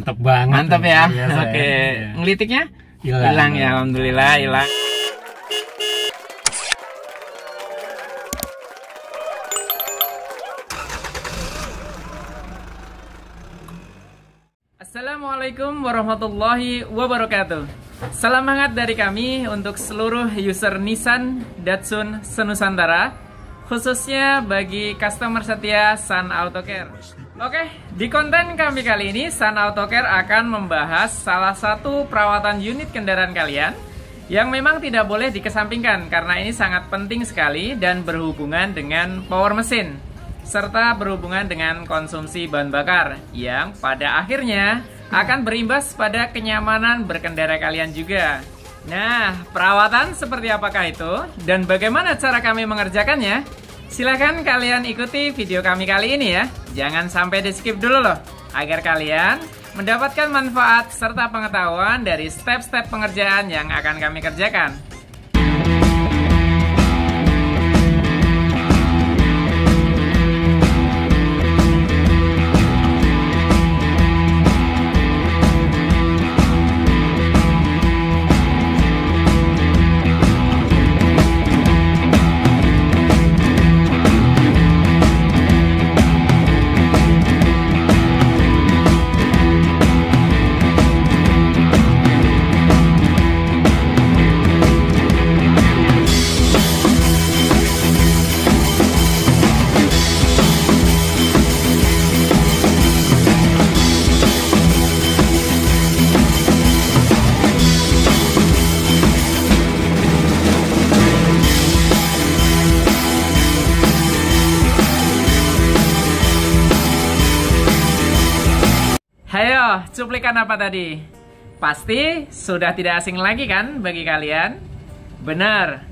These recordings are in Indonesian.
mantep banget. Mantap ya. Biasa, Oke. ya. Ngelitiknya? Hilang. Hilang ya, alhamdulillah hilang. Assalamualaikum warahmatullahi wabarakatuh. Salam hangat dari kami untuk seluruh user Nissan Datsun Senusantara, khususnya bagi customer setia Sun Auto Care. Oke, di konten kami kali ini Sun Auto Care akan membahas salah satu perawatan unit kendaraan kalian yang memang tidak boleh dikesampingkan karena ini sangat penting sekali dan berhubungan dengan power mesin serta berhubungan dengan konsumsi bahan bakar yang pada akhirnya akan berimbas pada kenyamanan berkendara kalian juga. Nah, perawatan seperti apakah itu dan bagaimana cara kami mengerjakannya? Silahkan kalian ikuti video kami kali ini ya. Jangan sampai di skip dulu loh, agar kalian mendapatkan manfaat serta pengetahuan dari step-step pengerjaan yang akan kami kerjakan. Hayo, cuplikan apa tadi? Pasti sudah tidak asing lagi kan bagi kalian? Benar,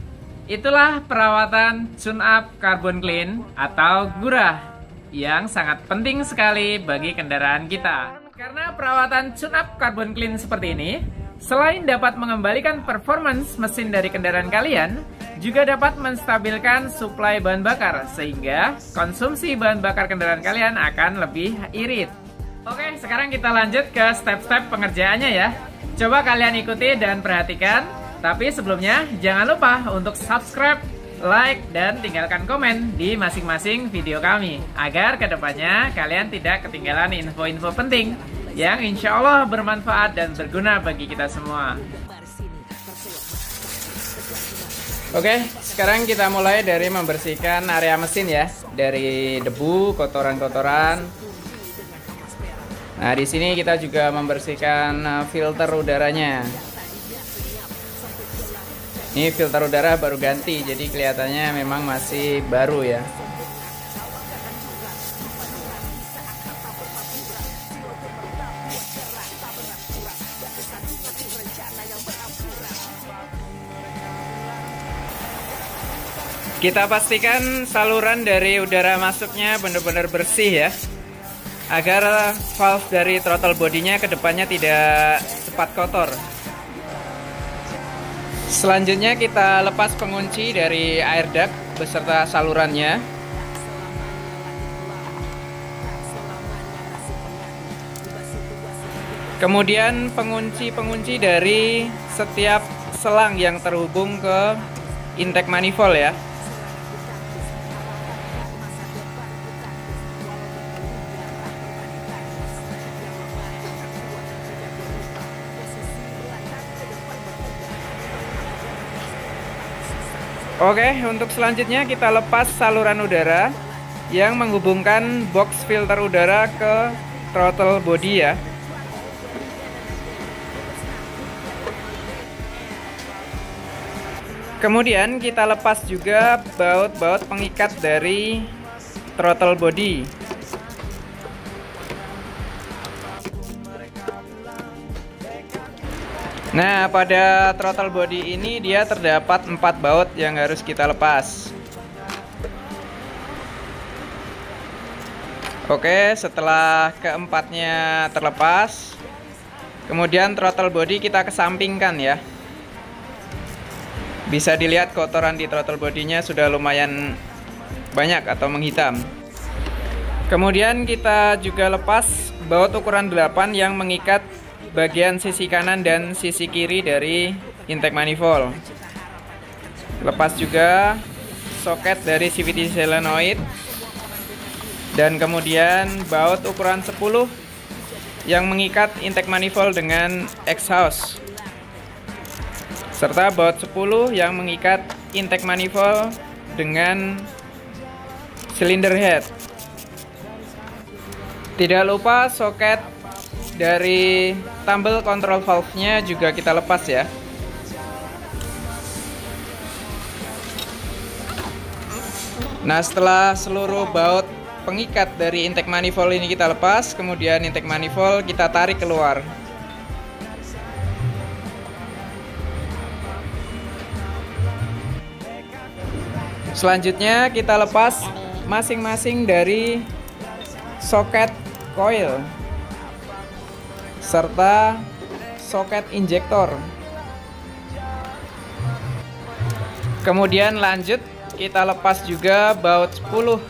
itulah perawatan tune-up carbon clean atau gurah yang sangat penting sekali bagi kendaraan kita. Karena perawatan tune-up carbon clean seperti ini, selain dapat mengembalikan performance mesin dari kendaraan kalian, juga dapat menstabilkan suplai bahan bakar, sehingga konsumsi bahan bakar kendaraan kalian akan lebih irit. Oke, sekarang kita lanjut ke step-step pengerjaannya ya. Coba kalian ikuti dan perhatikan. Tapi sebelumnya, jangan lupa untuk subscribe, like, dan tinggalkan komen di masing-masing video kami, agar kedepannya kalian tidak ketinggalan info-info penting yang insya Allah bermanfaat dan berguna bagi kita semua. Oke, sekarang kita mulai dari membersihkan area mesin ya, dari debu, kotoran-kotoran. Nah, di sini kita juga membersihkan filter udaranya. Ini filter udara baru ganti, jadi kelihatannya memang masih baru ya. Kita pastikan saluran dari udara masuknya benar-benar bersih ya, agar valve dari throttle bodinya kedepannya tidak cepat kotor. Selanjutnya kita lepas pengunci dari air duct beserta salurannya. Kemudian pengunci-pengunci dari setiap selang yang terhubung ke intake manifold ya. Oke, untuk selanjutnya kita lepas saluran udara yang menghubungkan box filter udara ke throttle body ya. Kemudian kita lepas juga baut-baut pengikat dari throttle body. Nah, pada throttle body ini dia terdapat 4 baut yang harus kita lepas. Oke, setelah keempatnya terlepas, kemudian throttle body kita kesampingkan ya. Bisa dilihat kotoran di throttle bodinya sudah lumayan banyak atau menghitam. Kemudian kita juga lepas baut ukuran 8 yang mengikat bagian sisi kanan dan sisi kiri dari intake manifold. Lepas juga soket dari CVT solenoid. Dan kemudian baut ukuran 10 yang mengikat intake manifold dengan exhaust, serta baut 10 yang mengikat intake manifold dengan cylinder head. Tidak lupa soket dari tumble control valve-nya juga kita lepas ya. Nah, setelah seluruh baut pengikat dari intake manifold ini kita lepas, kemudian intake manifold kita tarik keluar. Selanjutnya kita lepas masing-masing dari soket coil serta soket injektor. Kemudian lanjut kita lepas juga baut 10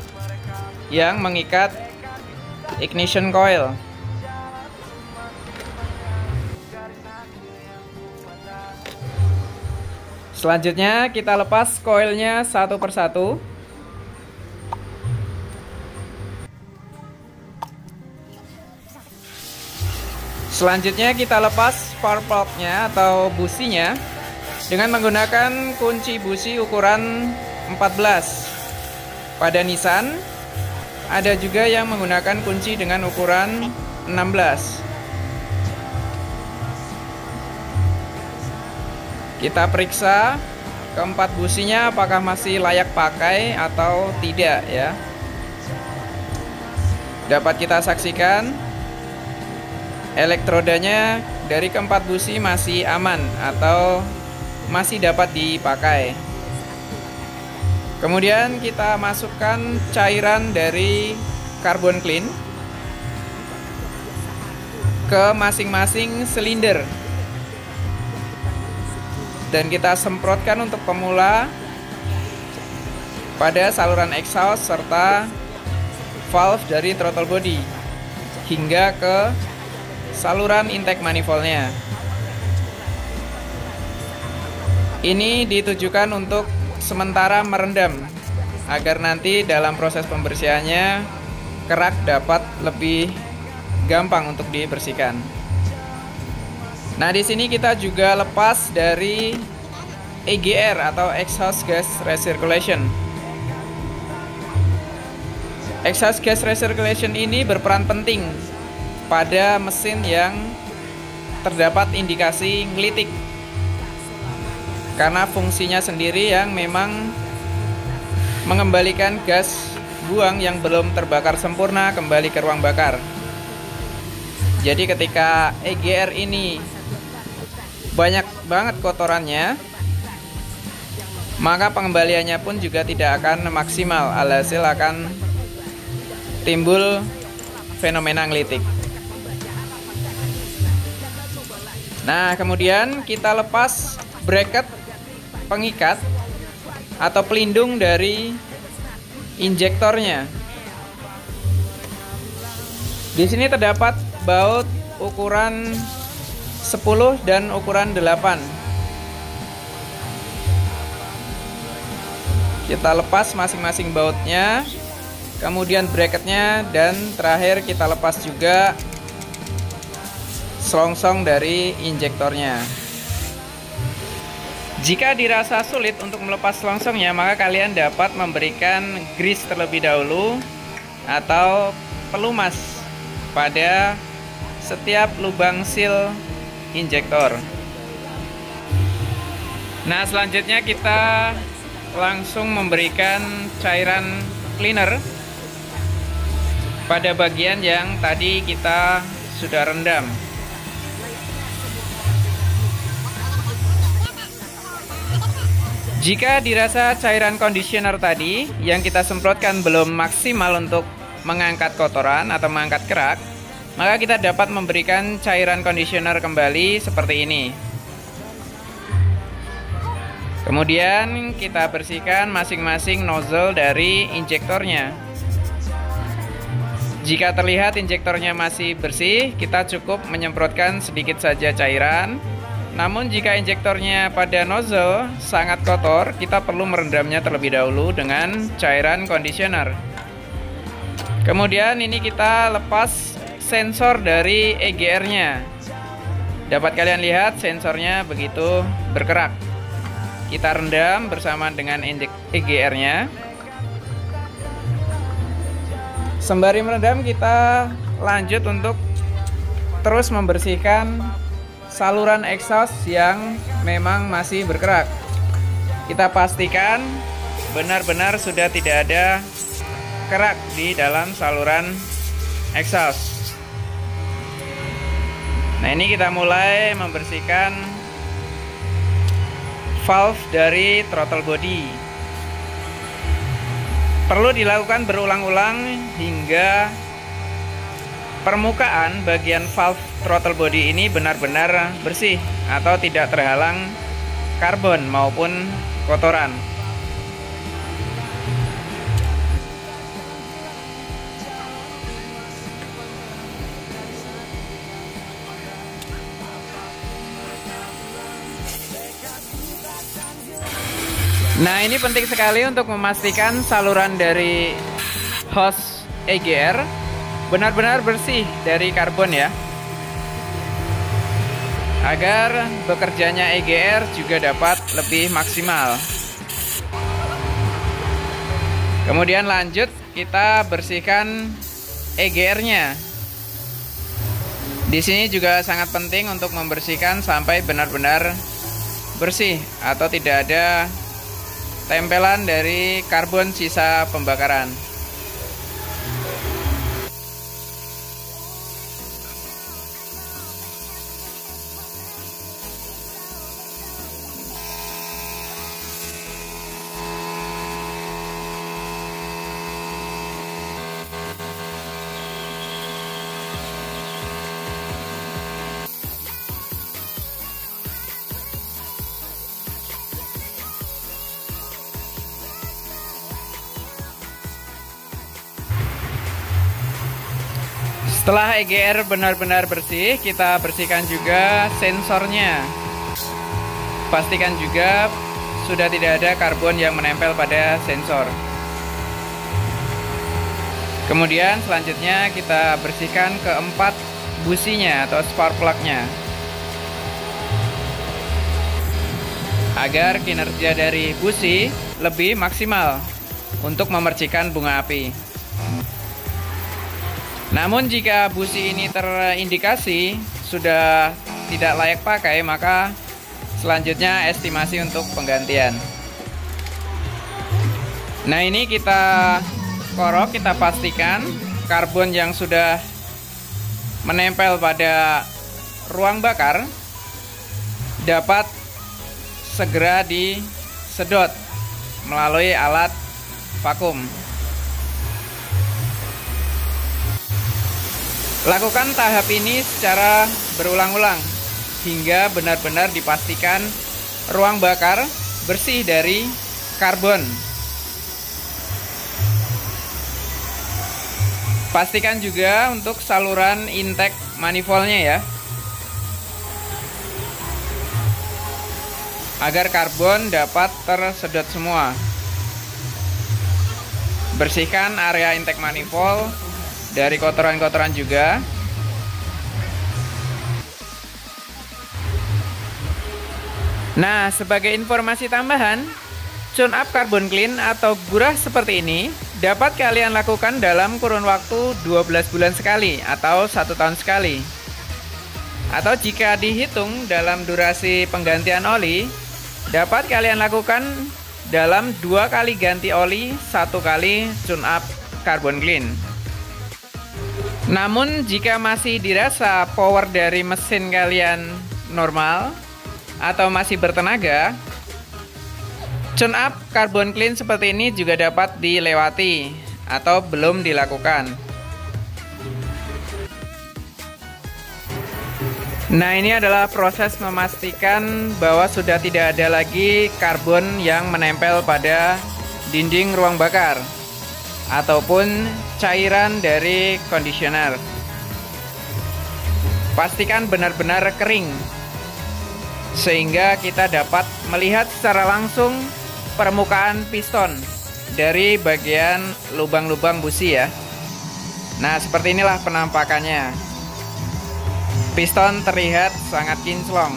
yang mengikat ignition coil. Selanjutnya kita lepas koilnya satu persatu. Selanjutnya kita lepas spark plug-nya atau businya dengan menggunakan kunci busi ukuran 14. Pada Nissan ada juga yang menggunakan kunci dengan ukuran 16. Kita periksa keempat businya apakah masih layak pakai atau tidak ya. Dapat kita saksikan elektrodanya dari keempat busi masih aman atau masih dapat dipakai. Kemudian kita masukkan cairan dari carbon clean ke masing-masing silinder. Dan kita semprotkan untuk pemula pada saluran exhaust serta valve dari throttle body hingga ke saluran intake manifoldnya. Ini ditujukan untuk sementara merendam agar nanti dalam proses pembersihannya kerak dapat lebih gampang untuk dibersihkan. Nah, di sini kita juga lepas dari EGR atau exhaust gas recirculation. Exhaust gas recirculation ini berperan penting pada mesin yang terdapat indikasi ngelitik, karena fungsinya sendiri yang memang mengembalikan gas buang yang belum terbakar sempurna kembali ke ruang bakar. Jadi ketika EGR ini banyak banget kotorannya, maka pengembaliannya pun juga tidak akan maksimal, alhasil akan timbul fenomena ngelitik. Nah, kemudian kita lepas bracket pengikat atau pelindung dari injektornya. Di sini terdapat baut ukuran 10 dan ukuran 8. Kita lepas masing-masing bautnya, kemudian bracketnya, dan terakhir kita lepas juga selongsong dari injektornya. Jika dirasa sulit untuk melepas selongsongnya, maka kalian dapat memberikan grease terlebih dahulu atau pelumas pada setiap lubang seal injektor. Nah, selanjutnya kita langsung memberikan cairan cleaner pada bagian yang tadi kita sudah rendam. Jika dirasa cairan conditioner tadi yang kita semprotkan belum maksimal untuk mengangkat kotoran atau mengangkat kerak, maka kita dapat memberikan cairan conditioner kembali seperti ini. Kemudian kita bersihkan masing-masing nozzle dari injektornya. Jika terlihat injektornya masih bersih, kita cukup menyemprotkan sedikit saja cairan. Namun jika injektornya pada nozzle sangat kotor, kita perlu merendamnya terlebih dahulu dengan cairan conditioner. Kemudian ini kita lepas sensor dari EGR-nya. Dapat kalian lihat sensornya begitu bergerak. Kita rendam bersama dengan EGR-nya. Sembari merendam, kita lanjut untuk terus membersihkan saluran exhaust yang memang masih berkerak. Kita pastikan benar-benar sudah tidak ada kerak di dalam saluran exhaust. Nah, ini kita mulai membersihkan valve dari throttle body. Perlu dilakukan berulang-ulang hingga permukaan bagian valve throttle body ini benar-benar bersih atau tidak terhalang karbon maupun kotoran. Nah, ini penting sekali untuk memastikan saluran dari hose EGR benar-benar bersih dari karbon ya, agar bekerjanya EGR juga dapat lebih maksimal. Kemudian lanjut kita bersihkan EGR-nya. Di sini juga sangat penting untuk membersihkan sampai benar-benar bersih atau tidak ada tempelan dari karbon sisa pembakaran. Setelah EGR benar-benar bersih, kita bersihkan juga sensornya. Pastikan juga sudah tidak ada karbon yang menempel pada sensor. Kemudian selanjutnya kita bersihkan keempat businya atau spark plug-nya, agar kinerja dari busi lebih maksimal untuk memercikan bunga api. Namun jika busi ini terindikasi sudah tidak layak pakai, maka selanjutnya estimasi untuk penggantian. Nah, ini kita korok, kita pastikan karbon yang sudah menempel pada ruang bakar dapat segera disedot melalui alat vakum. Lakukan tahap ini secara berulang-ulang hingga benar-benar dipastikan ruang bakar bersih dari karbon. Pastikan juga untuk saluran intake manifoldnya ya, agar karbon dapat tersedot semua. Bersihkan area intake manifold dari kotoran-kotoran juga. Nah, sebagai informasi tambahan, tune up carbon clean atau gurah seperti ini dapat kalian lakukan dalam kurun waktu 12 bulan sekali atau 1 tahun sekali. Atau jika dihitung dalam durasi penggantian oli, dapat kalian lakukan dalam 2 kali ganti oli, 1 kali tune up carbon clean. Namun jika masih dirasa power dari mesin kalian normal atau masih bertenaga, tune up carbon clean seperti ini juga dapat dilewati atau belum dilakukan. Nah, ini adalah proses memastikan bahwa sudah tidak ada lagi karbon yang menempel pada dinding ruang bakar ataupun cairan dari conditioner. Pastikan benar-benar kering sehingga kita dapat melihat secara langsung permukaan piston dari bagian lubang-lubang busi ya. Nah, seperti inilah penampakannya. Piston terlihat sangat kinclong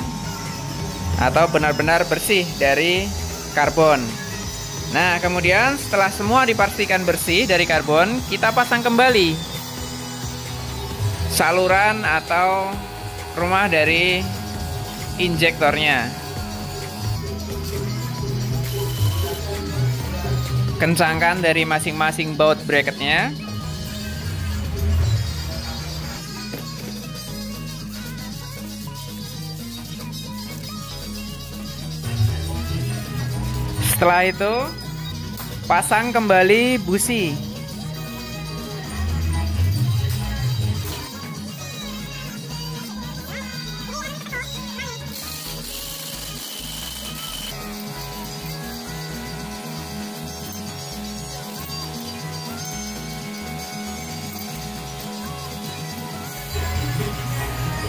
atau benar-benar bersih dari karbon. Nah, kemudian setelah semua dipastikan bersih dari karbon, kita pasang kembali saluran atau rumah dari injektornya. Kencangkan dari masing-masing baut bracketnya. Setelah itu, pasang kembali busi.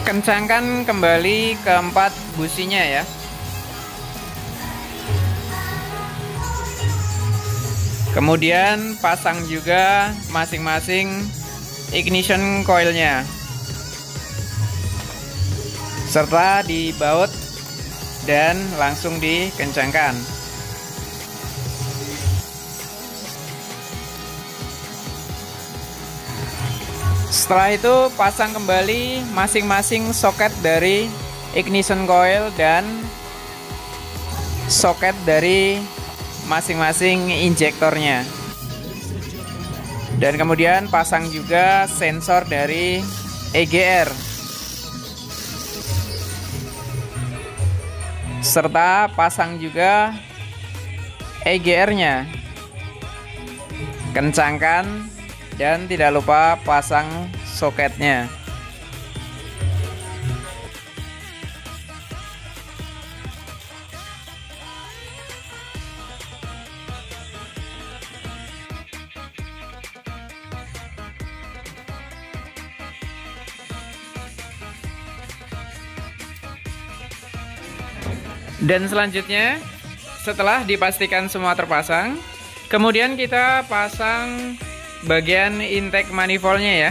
Kencangkan kembali keempat businya ya. Kemudian pasang juga masing-masing ignition coilnya, serta dibaut dan langsung dikencangkan. Setelah itu pasang kembali masing-masing soket dari ignition coil dan soket dari masing-masing injektornya. Dan kemudian pasang juga sensor dari EGR serta pasang juga EGR-nya. Kencangkan dan tidak lupa pasang soketnya. Dan selanjutnya, setelah dipastikan semua terpasang, kemudian kita pasang bagian intake manifoldnya ya.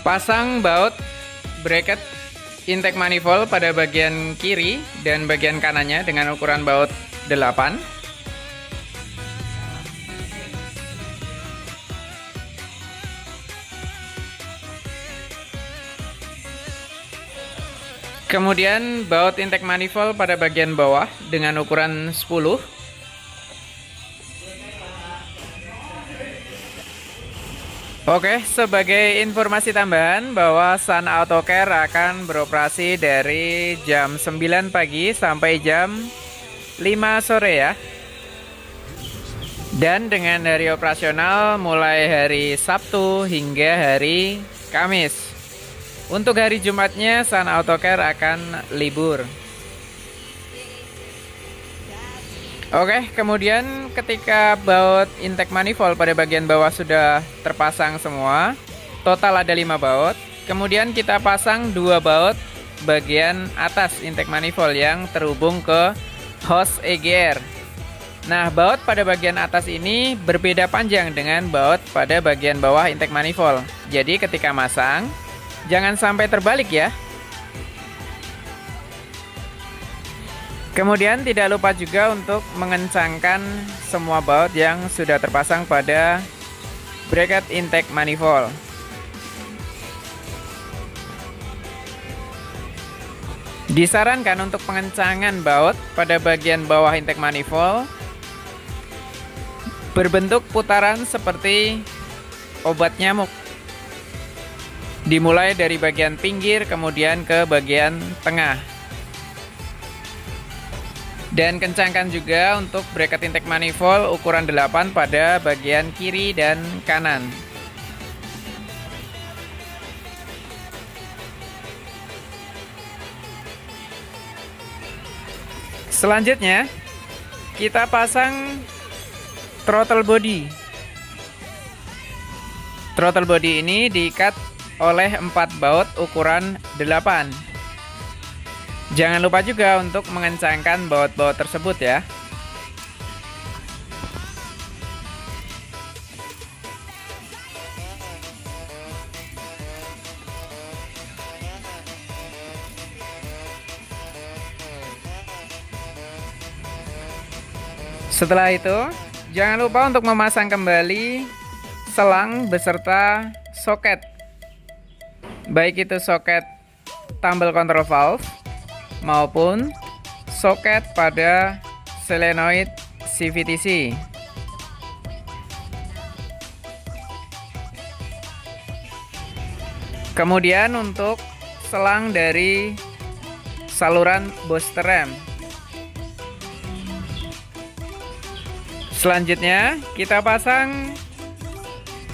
Pasang baut bracket intake manifold pada bagian kiri dan bagian kanannya dengan ukuran baut 8. Kemudian baut intake manifold pada bagian bawah dengan ukuran 10. Oke, sebagai informasi tambahan bahwa Sun Auto Care akan beroperasi dari jam 9 pagi sampai jam 5 sore ya. Dan dengan hari operasional mulai hari Sabtu hingga hari Kamis. Untuk hari Jumatnya, Sun Auto Care akan libur. Oke, kemudian ketika baut intake manifold pada bagian bawah sudah terpasang semua, total ada 5 baut. Kemudian kita pasang 2 baut bagian atas intake manifold yang terhubung ke hose EGR. Nah, baut pada bagian atas ini berbeda panjang dengan baut pada bagian bawah intake manifold. Jadi ketika masang, jangan sampai terbalik ya. Kemudian tidak lupa juga untuk mengencangkan semua baut yang sudah terpasang pada bracket intake manifold. Disarankan untuk pengencangan baut pada bagian bawah intake manifold berbentuk putaran seperti obat nyamuk. Dimulai dari bagian pinggir kemudian ke bagian tengah. Dan kencangkan juga untuk bracket intake manifold ukuran 8 pada bagian kiri dan kanan. Selanjutnya, kita pasang throttle body. Throttle body ini diikat oleh 4 baut ukuran 8. Jangan lupa juga untuk mengencangkan baut-baut tersebut ya. Setelah itu, jangan lupa untuk memasang kembali selang beserta soket. Baik itu soket tumble control valve maupun soket pada solenoid CVTC. Kemudian untuk selang dari saluran booster rem. Selanjutnya kita pasang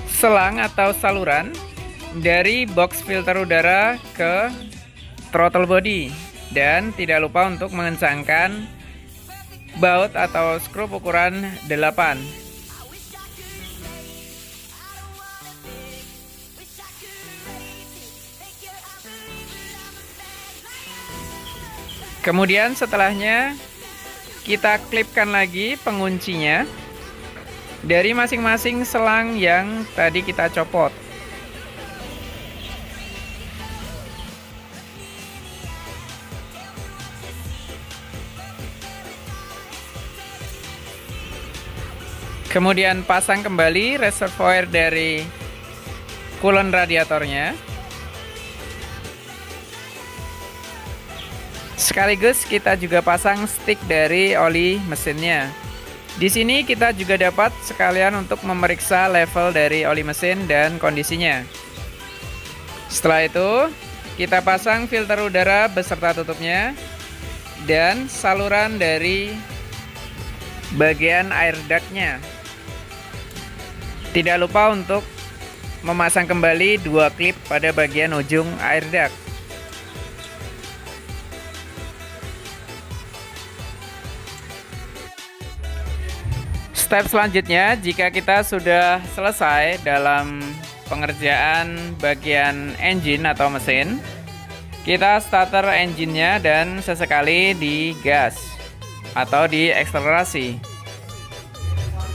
selang atau saluran dari box filter udara ke throttle body, dan tidak lupa untuk mengencangkan baut atau skrup ukuran 8. Kemudian setelahnya kita klipkan lagi penguncinya dari masing-masing selang yang tadi kita copot. Kemudian pasang kembali reservoir dari coolant radiatornya. Sekaligus kita juga pasang stick dari oli mesinnya. Di sini kita juga dapat sekalian untuk memeriksa level dari oli mesin dan kondisinya. Setelah itu, kita pasang filter udara beserta tutupnya dan saluran dari bagian air duct-nya. Tidak lupa untuk memasang kembali 2 klip pada bagian ujung air duct. Step selanjutnya, jika kita sudah selesai dalam pengerjaan bagian engine atau mesin, kita starter engine-nya dan sesekali digas atau diekselerasi.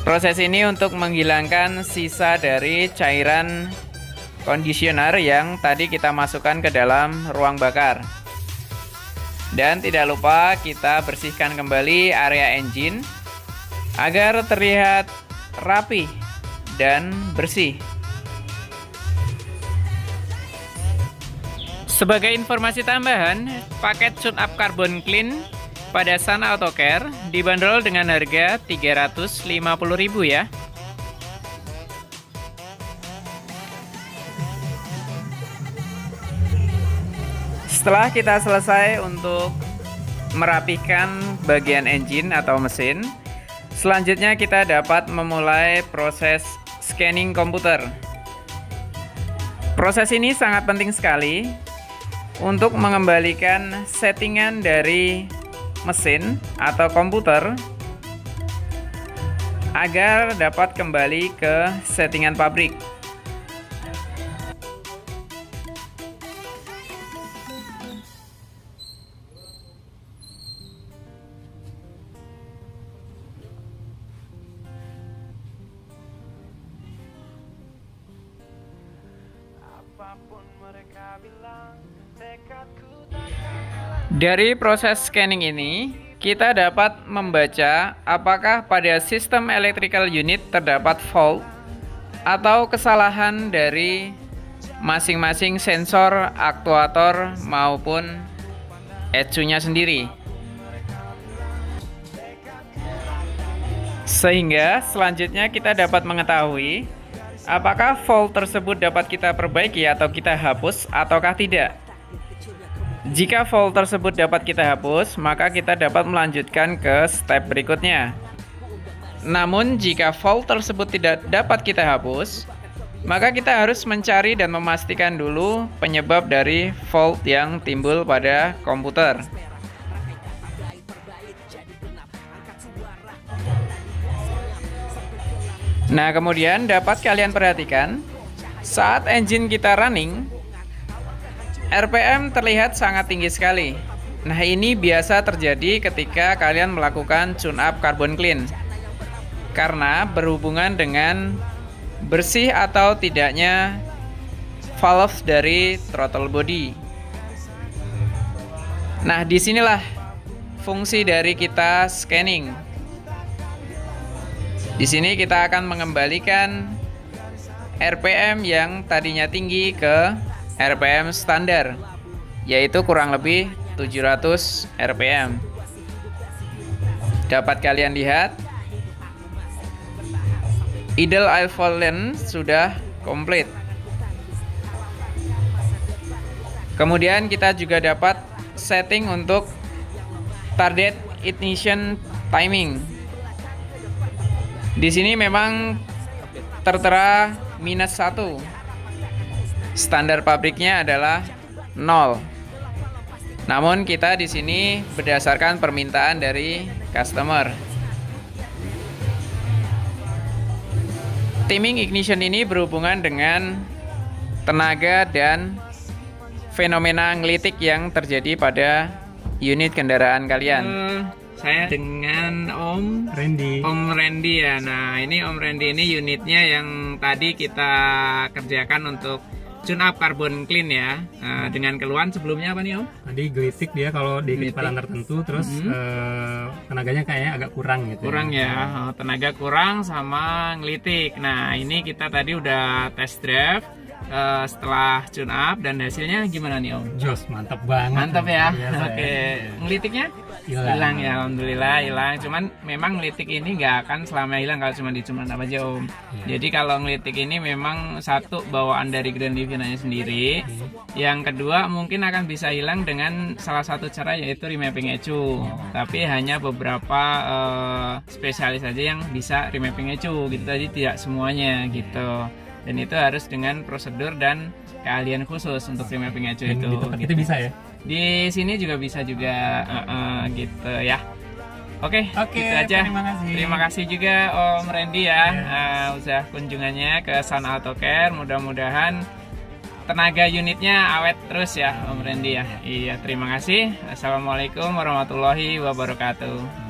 Proses ini untuk menghilangkan sisa dari cairan conditioner yang tadi kita masukkan ke dalam ruang bakar. Dan tidak lupa kita bersihkan kembali area engine agar terlihat rapi dan bersih. Sebagai informasi tambahan, paket Tune Up Carbon Clean pada Sun Auto Care dibanderol dengan harga Rp350.000 ya. Setelah kita selesai untuk merapikan bagian engine atau mesin, selanjutnya kita dapat memulai proses scanning komputer. Proses ini sangat penting sekali untuk mengembalikan settingan dari mesin atau komputer agar dapat kembali ke settingan pabrik. Dari proses scanning ini, kita dapat membaca apakah pada sistem electrical unit terdapat fault atau kesalahan dari masing-masing sensor, aktuator, maupun ECU-nya sendiri. Sehingga selanjutnya kita dapat mengetahui apakah fault tersebut dapat kita perbaiki atau kita hapus ataukah tidak. Jika fault tersebut dapat kita hapus, maka kita dapat melanjutkan ke step berikutnya. Namun jika fault tersebut tidak dapat kita hapus, maka kita harus mencari dan memastikan dulu penyebab dari fault yang timbul pada komputer. Nah, kemudian dapat kalian perhatikan saat engine kita running, RPM terlihat sangat tinggi sekali. Nah, ini biasa terjadi ketika kalian melakukan tune up carbon clean, karena berhubungan dengan bersih atau tidaknya valve dari throttle body. Nah, disinilah fungsi dari kita scanning. Di sini kita akan mengembalikan RPM yang tadinya tinggi ke RPM standar, yaitu kurang lebih 700 RPM. Dapat kalian lihat, idle oil length sudah komplit. Kemudian kita juga dapat setting untuk target ignition timing. Di sini memang tertera -1. Standar pabriknya adalah 0. Namun kita di sini berdasarkan permintaan dari customer. Timing ignition ini berhubungan dengan tenaga dan fenomena ngelitik yang terjadi pada unit kendaraan kalian. Saya dengan Om Randy ya. Nah, ini Om Randy ini unitnya yang tadi kita kerjakan untuk tune up carbon clean ya. Dengan keluhan sebelumnya apa nih Om? Tadi gelitik dia kalau di kecepatan tertentu, terus tenaganya kayaknya agak kurang gitu. Kurang ya, tenaga kurang sama ngelitik. Nah, ini kita tadi udah test drive setelah tune up dan hasilnya gimana nih Om? Jos, mantap banget. Mantap ya. Oke. Ngelitiknya? Hilang ya, alhamdulillah hilang. Cuman memang ngelitik ini nggak akan selama hilang kalau cuma dicuman apa aja Om. Jadi kalau ngelitik ini memang satu bawaan dari Grand Livina-nya sendiri. Yang kedua mungkin akan bisa hilang dengan salah satu cara yaitu remapping ECU. Tapi hanya beberapa spesialis saja yang bisa remapping ECU gitu. Tadi tidak semuanya gitu. Dan itu harus dengan prosedur dan keahlian khusus untuk remapping ECU itu. Di tempat kita bisa ya? Di sini juga bisa juga gitu ya. Oke, gitu aja. Terima kasih juga Om Randy ya, usaha kunjungannya ke Sun Auto Care. Mudah-mudahan tenaga unitnya awet terus ya Om Randy ya. Iya, terima kasih. Assalamualaikum warahmatullahi wabarakatuh.